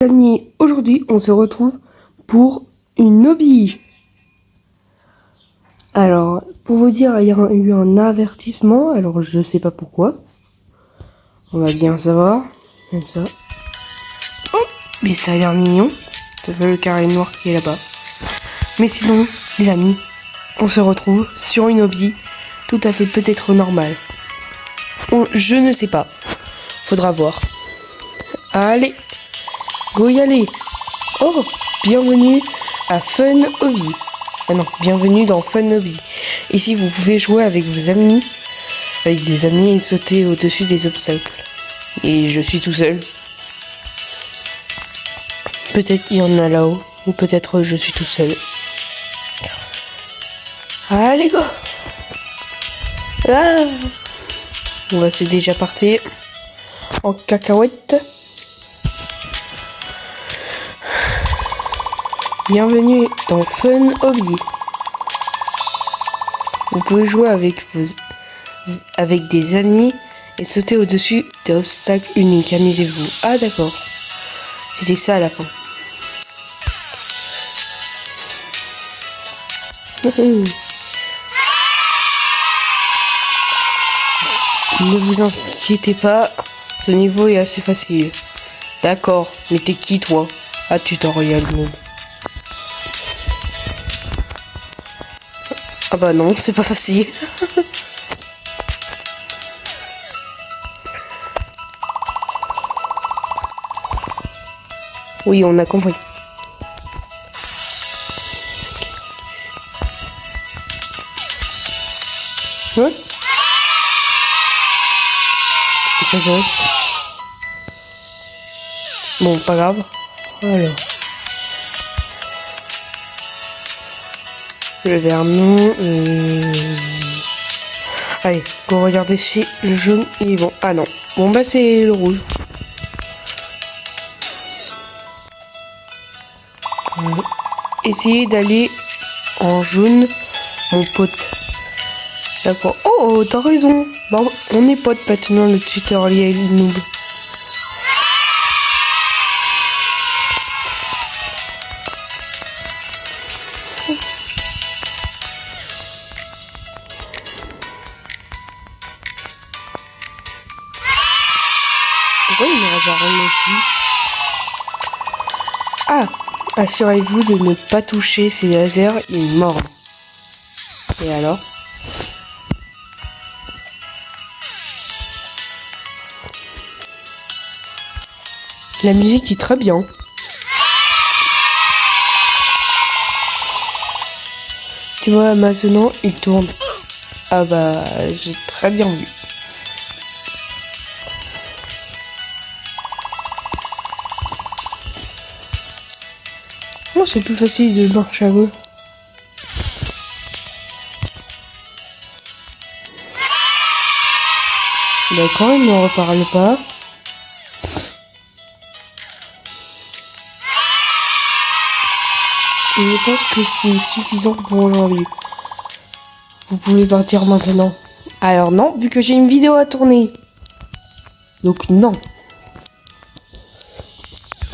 Amis, aujourd'hui on se retrouve pour une hobby. Alors, pour vous dire, il y a eu un avertissement, alors je sais pas pourquoi. On va bien savoir, comme ça. Oh, mais ça a l'air mignon. Ça fait le carré noir qui est là-bas. Mais sinon, les amis, on se retrouve sur une hobby tout à fait peut-être normale. Je ne sais pas. Faudra voir. Allez, go y aller. Oh, bienvenue à Fun Hobby. Ah non, bienvenue dans Fun Hobby. Ici, vous pouvez jouer avec vos amis, avec des amis et sauter au-dessus des obstacles. Et je suis tout seul. Peut-être qu'il y en a là-haut, ou peut-être je suis tout seul. Allez, go! Ah, on va c'est déjà parti en cacahuète. Bienvenue dans Fun Hobby. Vous pouvez jouer avec des amis et sauter au-dessus des obstacles uniques. Amusez-vous. Ah d'accord. C'était ça à la fin. Ne vous inquiétez pas, ce niveau est assez facile. D'accord, mais t'es qui toi? Ah, tutoriel monde. Ah bah non, c'est pas facile. Oui, on a compris. Ouais. C'est pas ça. Bon, pas grave. Alors. Le vert non. Allez, on regarder si le jaune il est bon. Ah non. Bon bah c'est le rouge. Essayez d'aller en jaune, mon pote. D'accord. Oh, t'as raison. Bah, on est potes maintenant, le tutoriel noob. Pourquoi il me regarde non plus? Ah, assurez-vous de ne pas toucher ces lasers, ils mordent. Et alors? La musique est très bien. Tu vois, maintenant, il tourne. Ah bah, j'ai très bien vu. Oh, c'est plus facile de marcher à gauche. D'accord, il ne me reparle pas. Je pense que c'est suffisant pour aujourd'hui. Vous pouvez partir maintenant. Alors non, vu que j'ai une vidéo à tourner. Donc non.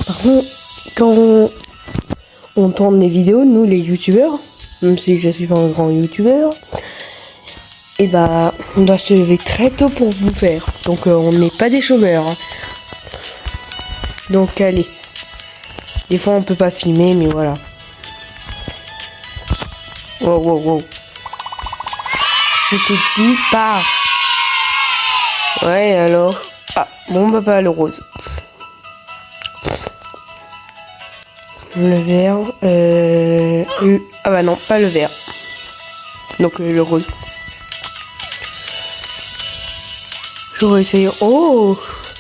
Par contre, quand on tourne les vidéos, nous les youtubeurs, même si je suis pas un grand youtubeur, et bah on doit se lever très tôt pour vous faire. Donc on n'est pas des chômeurs. Hein. Donc allez. Des fois on peut pas filmer, mais voilà. Wow, wow, wow. Je t'ai dit, pars. Ouais, alors. Ah, bon, bah, pas le rose. Le vert. Ah, bah, non, pas le vert. Donc, le rose. J'aurais essayé. Oh,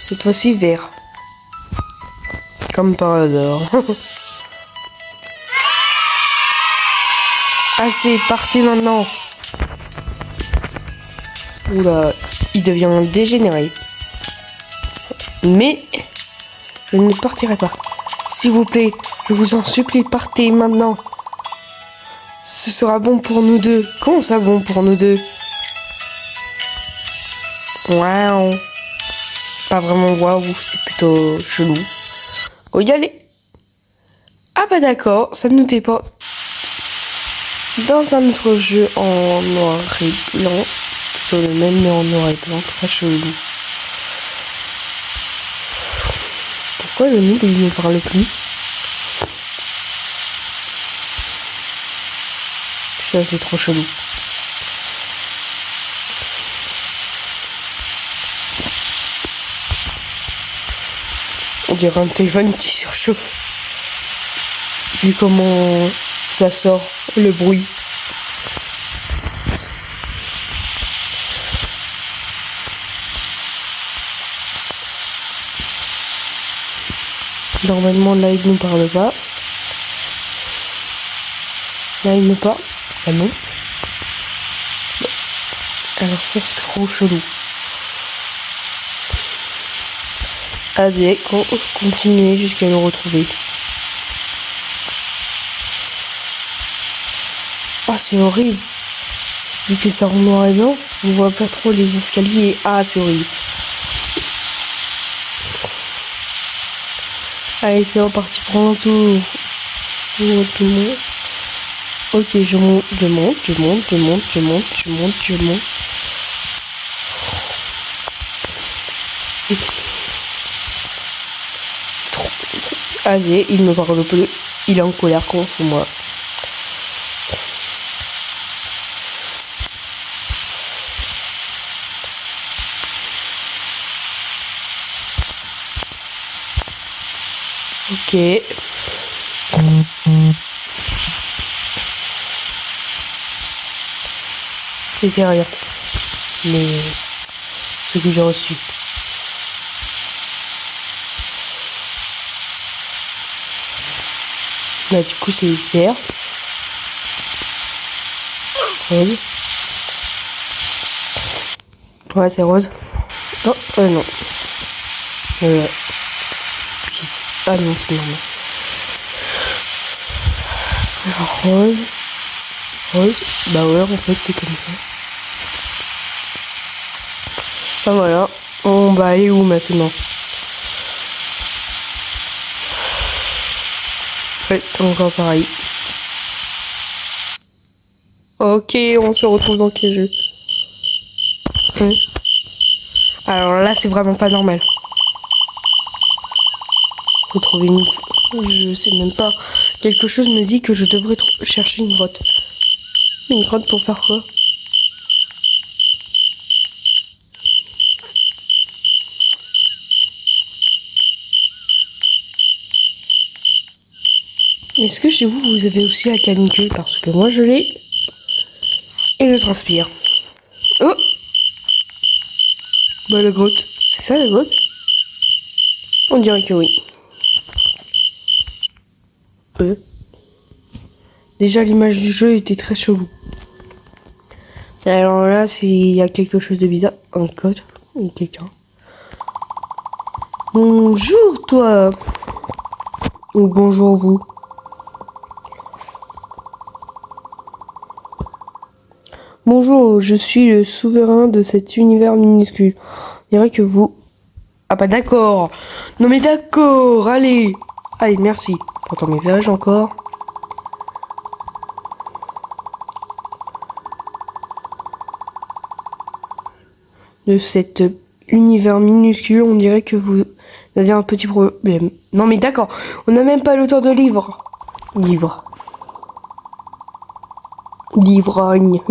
cette fois-ci, vert. Comme par hasard. Assez, partez maintenant. Oula, il devient dégénéré. Mais je ne partirai pas. S'il vous plaît, je vous en supplie, partez maintenant. Ce sera bon pour nous deux. Comment ça bon pour nous deux? Waouh. Pas vraiment waouh, c'est plutôt chelou. Regardez. Ah bah d'accord, ça ne notait pas. Dans un autre jeu en noir et blanc, plutôt le même mais en noir et blanc, très chelou. Pourquoi le noob il ne parle plus? Ça c'est trop chelou. On dirait un téléphone qui surchauffe. Vu comment ça sort, le bruit. Normalement là il ne parle pas. Là il ne parle. Ah non. Bon. Alors ça c'est trop chelou. Allez, continuez jusqu'à le retrouver. Ah c'est horrible. Vu que ça en noir et blanc, on voit pas trop les escaliers. Ah c'est horrible. Allez c'est reparti pour un tour. Tout le monde. Ok, je monte. Azé, il me parle plus. Il est en colère contre moi. Ok. C'était rien. Mais ce que j'ai reçu. Là du coup c'est vert. Rose. Ouais c'est rose. Oh non. Ah non c'est normal. Alors, rose. Rose. Bah ouais en fait c'est comme ça. Ah voilà. On va aller où maintenant? Ouais, c'est encore pareil. Ok, on se retrouve dans quel jeu? Alors là, c'est vraiment pas normal. Faut trouver une... Je sais même pas. Quelque chose me dit que je devrais chercher une grotte. Une grotte pour faire quoi? Est-ce que chez vous, vous avez aussi la canicule? Parce que moi, je l'ai. Et je transpire. Oh! Bah, la grotte. C'est ça, la grotte? On dirait que oui. Déjà, l'image du jeu était très chelou. Alors là, il y a quelque chose de bizarre. Un code. Ou quelqu'un. Bonjour, toi! Ou bonjour, vous. Bonjour, je suis le souverain de cet univers minuscule. On dirait que vous... Ah bah d'accord. Non mais d'accord, allez. Allez, merci pour ton message encore. De cet univers minuscule, on dirait que vous avez un petit problème. Non mais d'accord, on n'a même pas l'auteur de livre. Livrogne.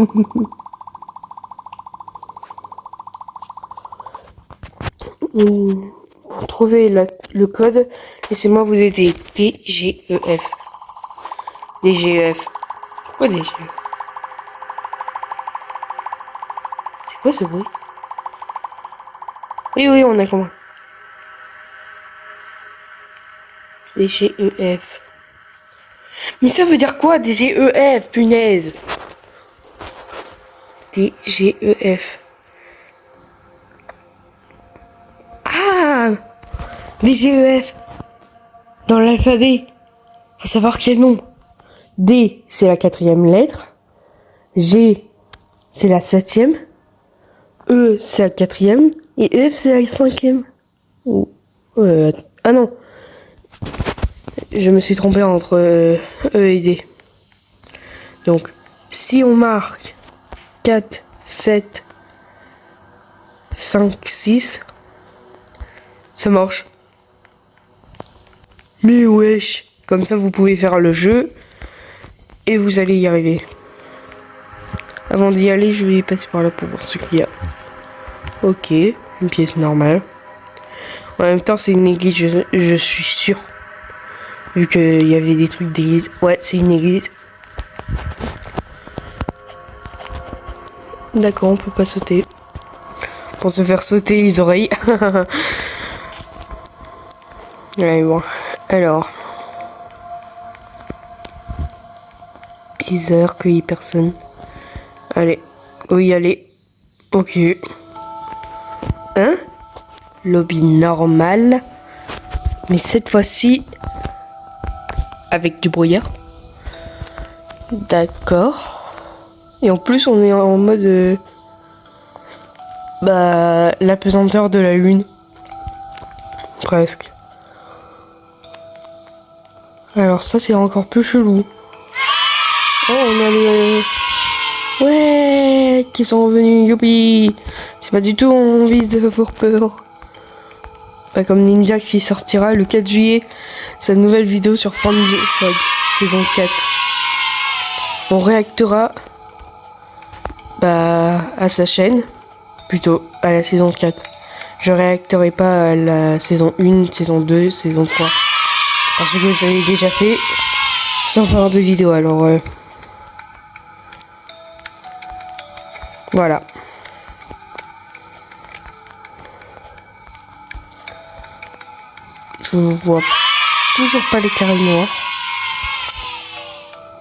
Pour trouver le code, laissez-moi vous aider. DGEF. DGEF. Pourquoi DGEF? C'est quoi ce bruit? Oui, on a comment? DGEF. Mais ça veut dire quoi, DGEF, punaise? DGEF. Ah! DGEF. Dans l'alphabet. Faut savoir quel nom. D, c'est la 4e lettre. G, c'est la 7e. E, c'est la 4e. Et F, c'est la 5e. Ah non. je me suis trompé entre E et D. Donc, si on marque 4, 7, 5, 6, ça marche. Mais wesh, comme ça vous pouvez faire le jeu et vous allez y arriver. Avant d'y aller, je vais passer par là pour voir ce qu'il y a. Ok, une pièce normale. En même temps, c'est une église, je suis sûr. Vu qu'il y avait des trucs d'église. Ouais, c'est une église. D'accord, on peut pas sauter. Pour se faire sauter les oreilles. Allez, bon. Alors. Bizarre qu'il y ait personne. Allez. Oui, allez. Ok. Hein? Lobby normal. Mais cette fois-ci, avec du brouillard. D'accord. Et en plus, on est en mode... la pesanteur de la lune. Presque. Alors ça, c'est encore plus chelou. Oh, on a les... Ouais, qui sont revenus, youpi. C'est pas du tout envie de avoir peur. Pas comme Ninja qui sortira le 4 juillet sa nouvelle vidéo sur From the Fog, saison 4. On réactera à sa chaîne, plutôt à la saison 4. Je réacterai pas à la saison 1, saison 2, saison 3. Parce que je l'ai déjà fait sans faire de vidéo, alors voilà. Je vois toujours pas les carrés noirs.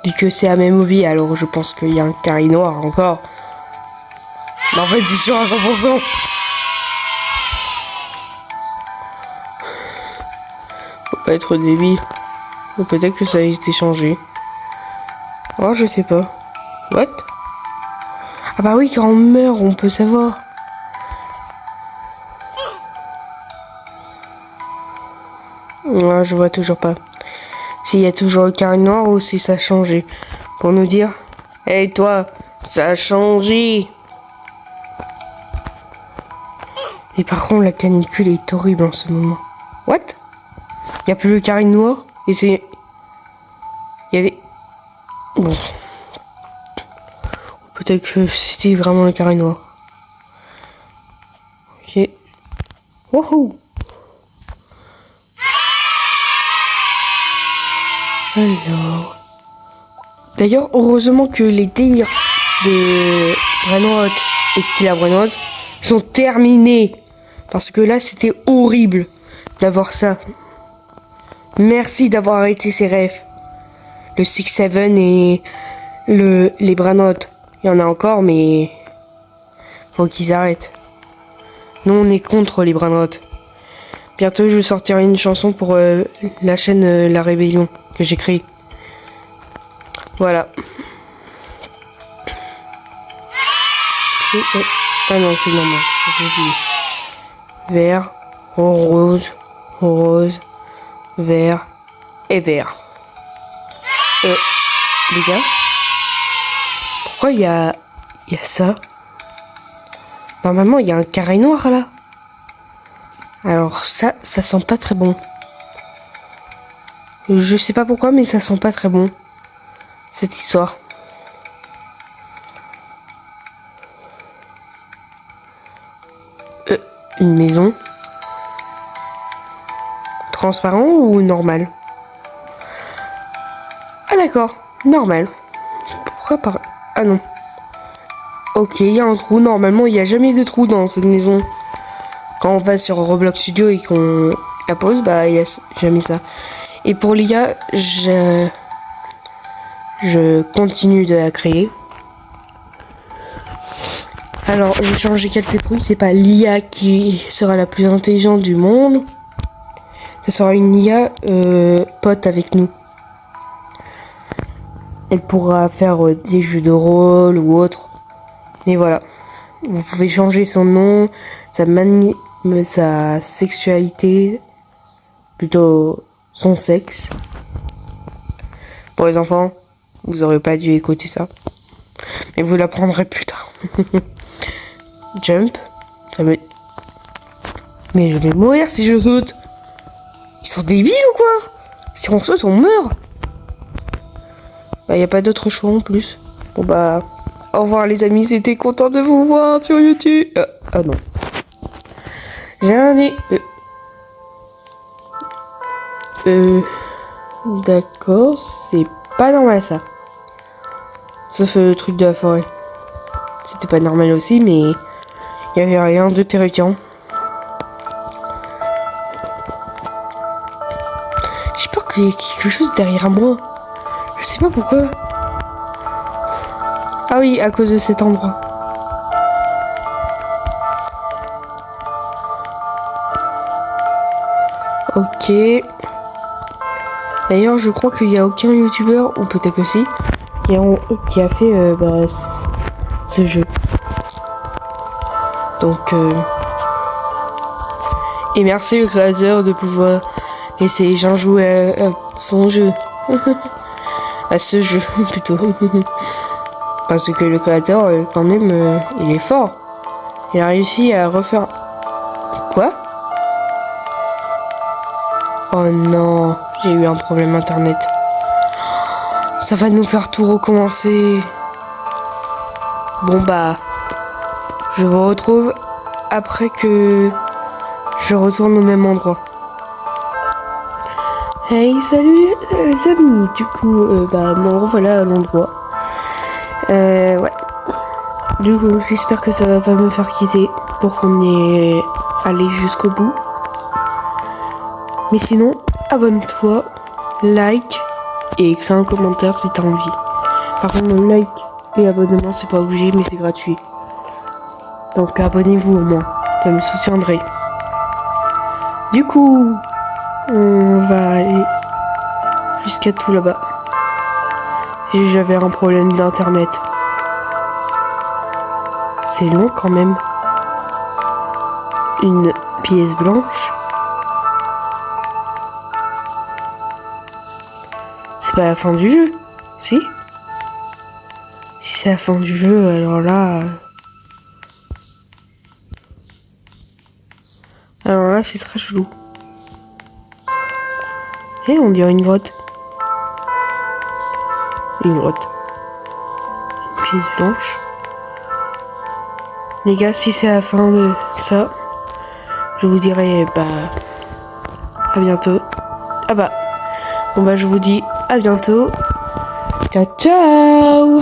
Vu que c'est à même hobby, alors je pense qu'il y a un carré noir encore. Mais en fait, c'est sûr à 100%. Faut pas être débile. Ou peut-être que ça a été changé. Oh, je sais pas. What? Ah bah oui, quand on meurt, on peut savoir. Ouais, je vois toujours pas. S'il y a toujours le carré noir ou si ça a changé. Pour nous dire, hey toi, ça a changé. Et par contre, la canicule est horrible en ce moment. What? Il n'y a plus le carré noir. Et c'est... Il y avait... Bon. Peut-être que c'était vraiment le carré noir. Ok. Wouhou! Alors... D'ailleurs, heureusement que les délires de Brainrot et Stella Brainrot sont terminés. Parce que là, c'était horrible d'avoir ça. Merci d'avoir arrêté ces rêves. Le 6-7 et les Brainrot. Il y en a encore, mais... faut qu'ils arrêtent. Nous, on est contre les Brainrot. Bientôt, je sortirai une chanson pour la chaîne La Rébellion que j'ai créée. Voilà. Ah non, c'est normal. J'ai oublié. Vert, rose, rose, vert et vert. Les gars, pourquoi il y a ça? Normalement, il y a un carré noir là. Alors ça sent pas très bon. Je sais pas pourquoi, mais ça sent pas très bon. Cette histoire. Une maison. Transparent ou normal? Ah d'accord, normal. Pourquoi pas? Ah non. Ok, il y a un trou. Normalement, il n'y a jamais de trou dans cette maison. Quand on va sur Roblox Studio et qu'on la pose, il n'y a jamais ça. Et pour l'IA, je continue de la créer. Alors, j'ai changé quelques trucs. C'est pas l'IA qui sera la plus intelligente du monde. Ce sera une IA pote avec nous. Elle pourra faire des jeux de rôle ou autre. Mais voilà. Vous pouvez changer son nom, sa sexualité, plutôt son sexe. Pour les enfants, vous aurez pas dû écouter ça. Mais vous l'apprendrez plus tard. Jump. Mais je vais mourir si je saute. Ils sont débiles ou quoi? Si on saute, on meurt. Bah, y a pas d'autre choix en plus. Bon bah, au revoir les amis, c'était content de vous voir sur YouTube. Ah non. J'ai un nez. D'accord, c'est pas normal ça. Sauf le truc de la forêt. C'était pas normal aussi, mais il y avait rien de terrifiant. J'ai peur qu'il y ait quelque chose derrière moi. Je sais pas pourquoi. Ah oui, à cause de cet endroit. Ok. D'ailleurs, je crois qu'il n'y a aucun youtubeur, ou peut-être que si, qui a fait ce jeu. Donc, et merci le créateur de pouvoir laisser les gens jouer à son jeu. À ce jeu, plutôt. Parce que le créateur, quand même, il est fort. Il a réussi à refaire... Quoi? Oh non, j'ai eu un problème internet. Ça va nous faire tout recommencer. Bon bah, je vous retrouve après que je retourne au même endroit. Hey, salut les amis. Du coup, bah me revoilà à l'endroit. Ouais. Du coup, j'espère que ça va pas me faire quitter. Donc on est allé jusqu'au bout. Mais sinon, abonne-toi, like et écris un commentaire si t'as envie. Par contre, le like et abonnement, c'est pas obligé, mais c'est gratuit. Donc abonnez-vous au moins, ça me soutiendrait. Du coup, on va aller jusqu'à tout là-bas. Si j'avais un problème d'internet. C'est long quand même. Une pièce blanche. C'est pas la fin du jeu, si? Si c'est la fin du jeu, alors là... Alors là, c'est très chelou. Et on dirait une grotte. Une grotte. Une pièce blanche. Les gars, si c'est la fin de ça, je vous dirai, bah... à bientôt. Ah bah... Bon bah je vous dis à bientôt. Ciao ciao.